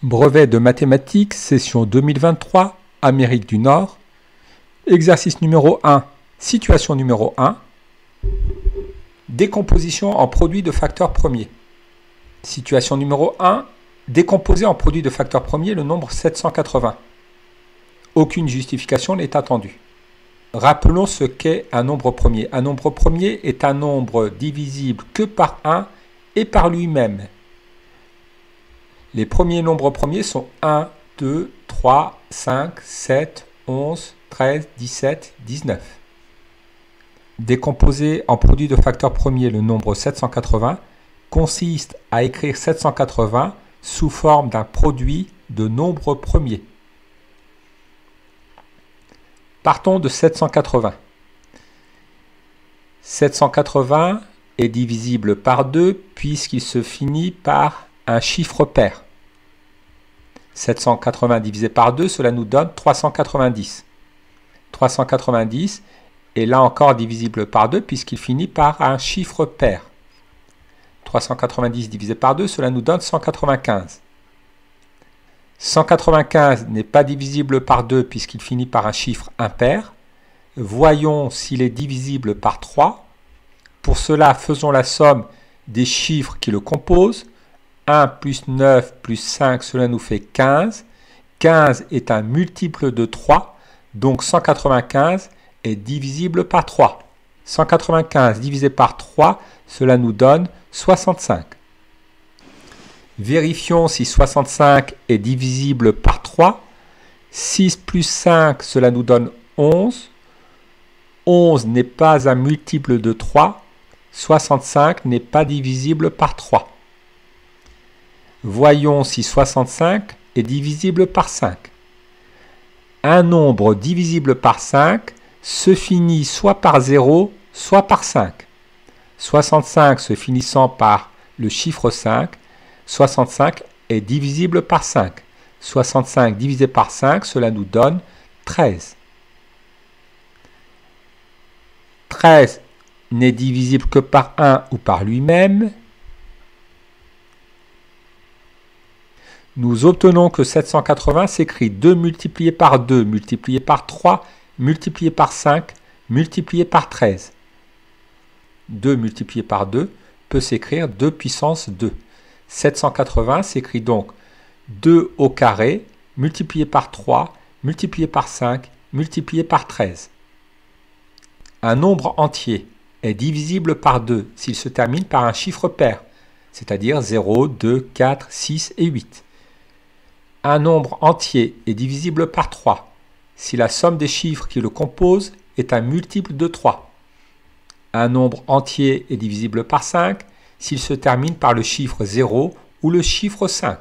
Brevet de mathématiques, session 2023, Amérique du Nord. Exercice numéro 1, situation numéro 1. Décomposition en produits de facteurs premiers. Situation numéro 1, décomposer en produits de facteurs premiers le nombre 780. Aucune justification n'est attendue. Rappelons ce qu'est un nombre premier. Un nombre premier est un nombre divisible que par 1 et par lui-même. Les premiers nombres premiers sont 1, 2, 3, 5, 7, 11, 13, 17, 19. Décomposer en produit de facteurs premiers le nombre 780 consiste à écrire 780 sous forme d'un produit de nombres premiers. Partons de 780. 780 est divisible par 2 puisqu'il se finit par un chiffre pair. 780 divisé par 2, cela nous donne 390. 390 est là encore divisible par 2 puisqu'il finit par un chiffre pair. 390 divisé par 2, cela nous donne 195. 195 n'est pas divisible par 2 puisqu'il finit par un chiffre impair. Voyons s'il est divisible par 3. Pour cela, faisons la somme des chiffres qui le composent. 1 plus 9 plus 5, cela nous fait 15. 15 est un multiple de 3, donc 195 est divisible par 3. 195 divisé par 3, cela nous donne 65. Vérifions si 65 est divisible par 3. 6 plus 5, cela nous donne 11. 11 n'est pas un multiple de 3. 65 n'est pas divisible par 3. Voyons si 65 est divisible par 5. Un nombre divisible par 5 se finit soit par 0, soit par 5. 65 se finissant par le chiffre 5, 65 est divisible par 5. 65 divisé par 5, cela nous donne 13. 13 n'est divisible que par 1 ou par lui-même. Nous obtenons que 780 s'écrit 2 multiplié par 2, multiplié par 3, multiplié par 5, multiplié par 13. 2 multiplié par 2 peut s'écrire 2 puissance 2. 780 s'écrit donc 2 au carré, multiplié par 3, multiplié par 5, multiplié par 13. Un nombre entier est divisible par 2 s'il se termine par un chiffre pair, c'est-à-dire 0, 2, 4, 6 et 8. Un nombre entier est divisible par 3 si la somme des chiffres qui le composent est un multiple de 3. Un nombre entier est divisible par 5 s'il se termine par le chiffre 0 ou le chiffre 5.